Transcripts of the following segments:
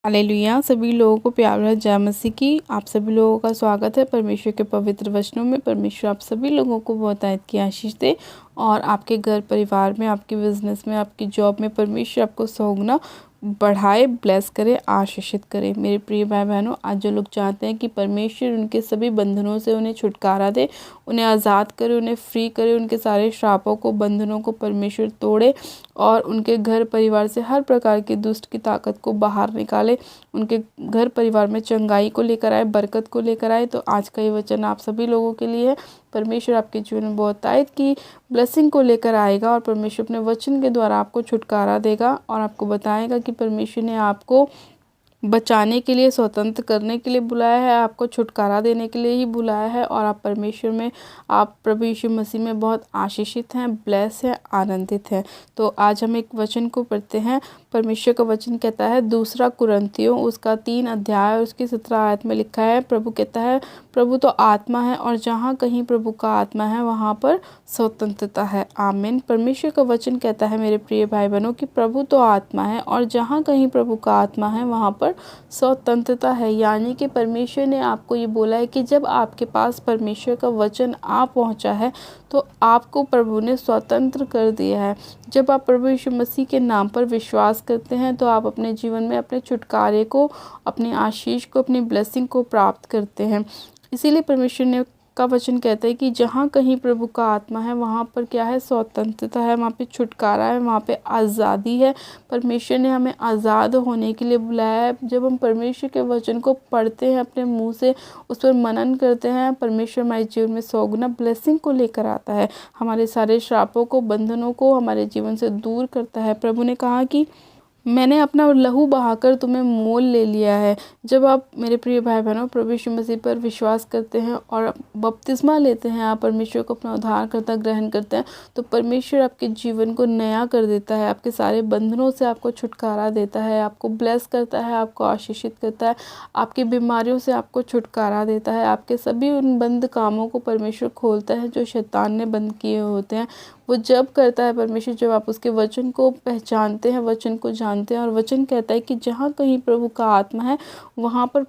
Hallelujah. सभी लोगों को प्यार भरा जय मसीह की। आप सभी लोगों का स्वागत है परमेश्वर के पवित्र वचनों में। परमेश्वर आप सभी लोगों को बहुतायत की आशीष दे और आपके घर परिवार में, आपके बिजनेस में, आपकी जॉब में परमेश्वर आपको सौगुना बढ़ाए, ब्लेस करे, आशीषित करे। मेरे प्रिय भाई बहनों, आज जो लोग चाहते हैं कि परमेश्वर उनके सभी बंधनों से उन्हें छुटकारा दे, उन्हें आज़ाद करे, उन्हें फ्री करे, उनके सारे श्रापों को, बंधनों को परमेश्वर तोड़े और उनके घर परिवार से हर प्रकार की दुष्ट की ताकत को बाहर निकाले, उनके घर परिवार में चंगाई को लेकर आए, बरकत को लेकर आए, तो आज का ये वचन आप सभी लोगों के लिए है। परमेश्वर आपके जीवन में बहुतायत की ब्लेसिंग को लेकर आएगा और परमेश्वर अपने वचन के द्वारा आपको छुटकारा देगा और आपको बताएगा कि परमेश्वर ने आपको बचाने के लिए, स्वतंत्र करने के लिए बुलाया है, आपको छुटकारा देने के लिए ही बुलाया है। और आप परमेश्वर में, आप प्रभु यीशु मसीह में बहुत आशीषित हैं, ब्लेस हैं, आनंदित हैं। तो आज हम एक वचन को पढ़ते हैं। परमेश्वर का वचन कहता है, दूसरा कुरिन्थियों उसका 3 अध्याय और उसकी 17 आयत में लिखा है। प्रभु कहता है, प्रभु तो आत्मा है और जहाँ कहीं प्रभु का आत्मा है वहाँ पर स्वतंत्रता है। आमीन। परमेश्वर का वचन कहता है मेरे प्रिय भाई बहनों कि प्रभु तो आत्मा है और जहाँ कहीं प्रभु का आत्मा है वहाँ पर स्वतंत्रता है। यानी कि परमेश्वर ने आपको ये बोला है कि जब आपके पास परमेश्वर का वचन आ पहुँचा है तो आपको प्रभु ने स्वतंत्र कर दिया है। जब आप प्रभु यीशु मसीह के नाम पर विश्वास करते हैं तो आप अपने जीवन में अपने छुटकारे को, अपनी आशीष को, अपनी ब्लेसिंग को प्राप्त करते हैं। इसीलिए परमेश्वर ने का वचन कहता है कि जहाँ कहीं प्रभु का आत्मा है वहाँ पर क्या है, स्वतंत्रता है, वहाँ पे छुटकारा है, वहाँ पे आज़ादी है। परमेश्वर ने हमें आज़ाद होने के लिए बुलाया है। जब हम परमेश्वर के वचन को पढ़ते हैं, अपने मुंह से उस पर मनन करते हैं, परमेश्वर हमारे जीवन में सौगुना ब्लेसिंग को लेकर आता है, हमारे सारे श्रापों को, बंधनों को हमारे जीवन से दूर करता है। प्रभु ने कहा कि मैंने अपना लहू बहाकर तुम्हें मोल ले लिया है। जब आप मेरे प्रिय भाई बहनों प्रभु यीशु मसीह पर विश्वास करते हैं और बपतिस्मा लेते हैं, आप परमेश्वर को अपना उद्धारकर्ता ग्रहण करते हैं, तो परमेश्वर आपके जीवन को नया कर देता है, आपके सारे बंधनों से आपको छुटकारा देता है, आपको ब्लेस करता है, आपको आशीषित करता है, आपकी बीमारियों से आपको छुटकारा देता है, आपके सभी उन बंद कामों को परमेश्वर खोलता है जो शैतान ने बंद किए होते हैं। वो जब करता है परमेश्वर, जब आप उसके वचन को पहचानते हैं, वचन को जानते हैं। और वचन कहता है कि जहाँ कहीं प्रभु का आत्मा है वहाँ पर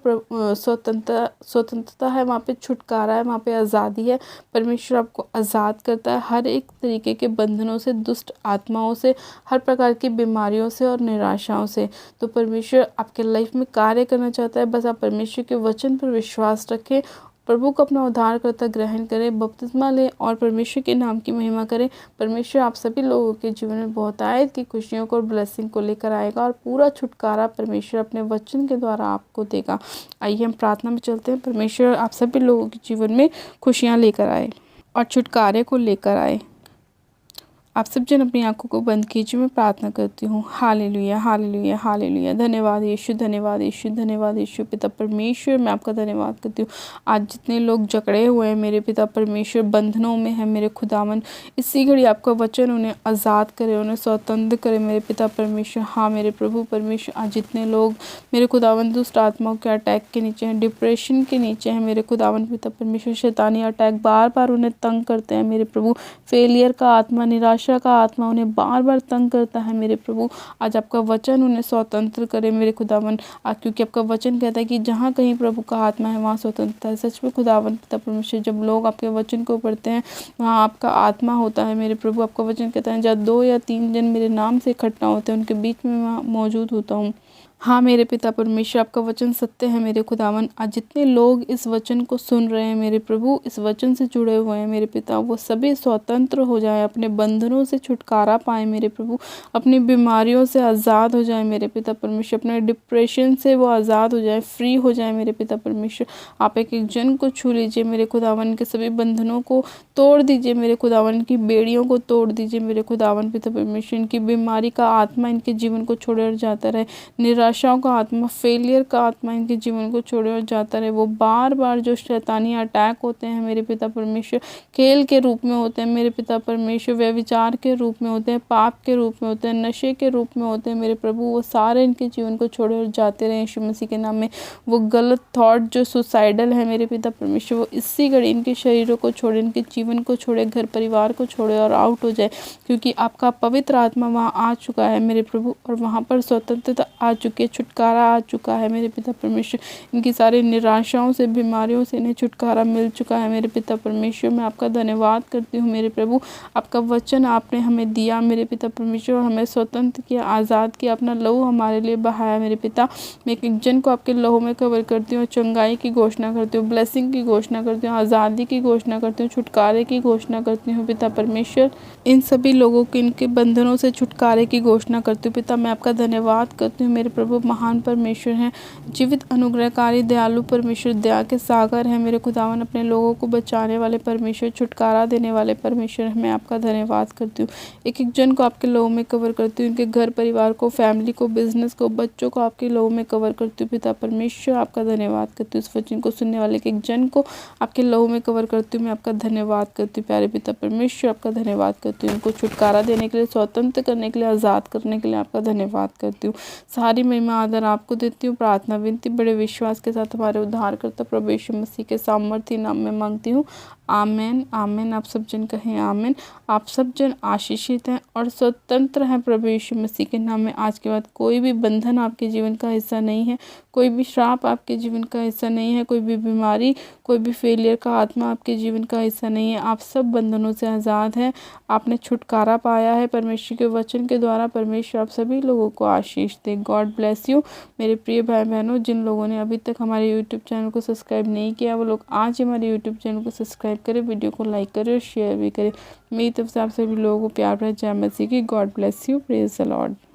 स्वतंत्रता है, वहाँ पे छुटकारा है, वहाँ पे आज़ादी है। परमेश्वर आपको आज़ाद करता है हर एक तरीके के बंधनों से, दुष्ट आत्माओं से, हर प्रकार की बीमारियों से और निराशाओं से। तो परमेश्वर आपके लाइफ में कार्य करना चाहता है। बस आप परमेश्वर के वचन पर विश्वास रखें, प्रभु को अपना उद्धारकर्ता ग्रहण करें, बपतिस्मा लें और परमेश्वर के नाम की महिमा करें। परमेश्वर आप सभी लोगों के जीवन में बहुतायत की खुशियों को और ब्लेसिंग को लेकर आएगा और पूरा छुटकारा परमेश्वर अपने वचन के द्वारा आपको देगा। आइए हम प्रार्थना में चलते हैं। परमेश्वर आप सभी लोगों के जीवन में खुशियाँ लेकर आए और छुटकारे को लेकर आए। आप सब जन अपनी आंखों को बंद कीजिए, मैं प्रार्थना करती हूँ। Hallelujah, hallelujah, hallelujah. धन्यवाद यीशु, धन्यवाद यीशु, धन्यवाद यीशु। पिता परमेश्वर, मैं आपका धन्यवाद करती हूँ। आज जितने लोग जकड़े हुए हैं मेरे पिता परमेश्वर, बंधनों में है मेरे खुदावन, इसी घड़ी आपका वचन उन्हें आज़ाद करे, उन्हें स्वतंत्र करे मेरे पिता परमेश्वर। हाँ मेरे प्रभु परमेश्वर, आज जितने लोग मेरे खुदावन दुष्ट आत्माओं के अटैक के नीचे हैं, डिप्रेशन के नीचे हैं मेरे खुदावन पिता परमेश्वर, शैतानी अटैक बार बार उन्हें तंग करते हैं मेरे प्रभु, फेलियर का आत्मा, निराशा का आत्मा उन्हें बार बार तंग करता है मेरे प्रभु। आज आपका वचन उन्हें स्वतंत्र करे मेरे खुदावन, क्योंकि आपका वचन कहता है कि जहाँ कहीं प्रभु का आत्मा है वहाँ स्वतंत्रता है। सच में खुदावन पिता परमेश्वर, जब लोग आपके वचन को पढ़ते हैं वहाँ आपका आत्मा होता है मेरे प्रभु। आपका वचन कहता है, जहाँ 2 या 3 जन मेरे नाम से इकट्ठा होते हैं उनके बीच में मैं मौजूद होता हूँ। हाँ मेरे पिता परमेश्वर, आपका वचन सत्य है मेरे खुदावन। आज जितने लोग इस वचन को सुन रहे हैं मेरे प्रभु, इस वचन से जुड़े हुए हैं मेरे पिता, वो सभी स्वतंत्र हो जाएं, अपने बंधनों से छुटकारा पाएं मेरे प्रभु, अपनी बीमारियों से आज़ाद हो जाएं मेरे पिता परमेश्वर, अपने डिप्रेशन से वो आज़ाद हो जाएं, फ्री हो जाएं मेरे पिता परमेश्वर। आप एक एक जन को छू लीजिए मेरे खुदावन, के सभी बंधनों को तोड़ दीजिए मेरे खुदावन, की बेड़ियों को तोड़ दीजिए मेरे खुदावन पिता परमेश्वर। इनकी बीमारी का आत्मा इनके जीवन को छोड़े और जाता रहे, निराशाओं का आत्मा, फेलियर का आत्मा इनके जीवन को छोड़े और जाता रहे। वो बार बार जो शैतानी अटैक होते हैं मेरे पिता परमेश्वर, खेल के रूप में होते हैं मेरे पिता परमेश्वर, व्यभिचार के रूप में होते हैं, पाप के रूप में होते हैं, नशे के रूप में होते हैं मेरे प्रभु, वो सारे इनके जीवन को छोड़े और जाते रहे यीशु मसीह के नाम में। वो गलत थॉट जो सुसाइडल है मेरे पिता परमेश्वर, वो इसी घड़ी इनके शरीरों को छोड़े, इनके जीवन को छोड़े, घर परिवार को छोड़े और आउट हो जाए, क्योंकि आपका पवित्र आत्मा वहाँ आ चुका है मेरे प्रभु और वहाँ पर स्वतंत्रता आ चुकी चुकी है, छुटकारा आ चुका है मेरे पिता परमेश्वर। इनकी सारी निराशाओं से, बीमारियों से इन्हें छुटकारा मिल चुका है मेरे पिता परमेश्वर। मैं आपका धन्यवाद करती हूँ मेरे प्रभु। आपका वचन आपने हमें दिया मेरे पिता परमेश्वर, और हमें स्वतंत्र किया, आज़ाद किया, अपना लहू हमारे लिए बहाया मेरे पिता। मैं एक जन को आपके लहू में कवर करती हूँ, चंगाई की घोषणा करती हूँ, ब्लेसिंग की घोषणा करती हूँ, आज़ादी की घोषणा करती हूँ, छुटकारे की घोषणा करती हूँ पिता परमेश्वर। इन सभी लोगों के इनके बंधनों से छुटकारे की घोषणा करती हूँ पिता। मैं आपका धन्यवाद करती हूँ मेरे प्रभु। महान परमेश्वर हैं, जीवित अनुग्रहकारी दयालु परमेश्वर, दया के सागर है मेरे खुदावन, अपने लोगों को बचाने वाले परमेश्वर, छुटकारा देने वाले परमेश्वर। मैं आपका धन्यवाद करती हूँ। एक एक जन को आपके लोगों में कवर करती हूँ, इनके घर परिवार को, फैमिली को, बिजनेस को, बच्चों को आपके लोगों में कवर करती हूँ पिता परमेश्वर। आपका धन्यवाद करती हूँ। इस वचन को सुनने वाले एक एक जन को आपके लोगों में कवर करती हूँ। मैं आपका धन्यवाद करती हूँ प्यारे पिता परमेश्वर। आपका धन्यवाद करती हूँ। उनको छुटकारा देने के लिए, स्वतंत्र करने के लिए, आज़ाद करने के लिए आपका धन्यवाद करती हूँ। सारी महिमा आदर आपको देती हूँ। प्रार्थना विनती बड़े विश्वास के साथ हमारे उद्धारकर्ता प्रभु यीशु मसीह के सामर्थी नाम में मांगती हूँ। आमेन आमेन। आप सब जन कहें आमेन। आप सब जन आशीषित हैं और स्वतंत्र हैं प्रभु यीशु मसीह के नाम में। आज के बाद कोई भी बंधन आपके जीवन का हिस्सा नहीं है, कोई भी श्राप आपके जीवन का हिस्सा नहीं है, कोई भी बीमारी, कोई भी फेलियर का आत्मा आपके जीवन का हिस्सा नहीं है। आप सब बंधनों से आज़ाद हैं। आपने छुटकारा पाया है परमेश्वर के वचन के द्वारा। परमेश्वर आप सभी लोगों को आशीष दे। गॉड ब्लेस यू मेरे प्रिय भाई बहनों। जिन लोगों ने अभी तक हमारे यूट्यूब चैनल को सब्सक्राइब नहीं किया, वो लोग आज ही हमारे यूट्यूब चैनल को सब्सक्राइब करें, वीडियो को लाइक करें और शेयर भी करें। मेरी तरफ से आप सभी लोगों को प्यार भरा जय मसीह की। God bless you. Praise the Lord.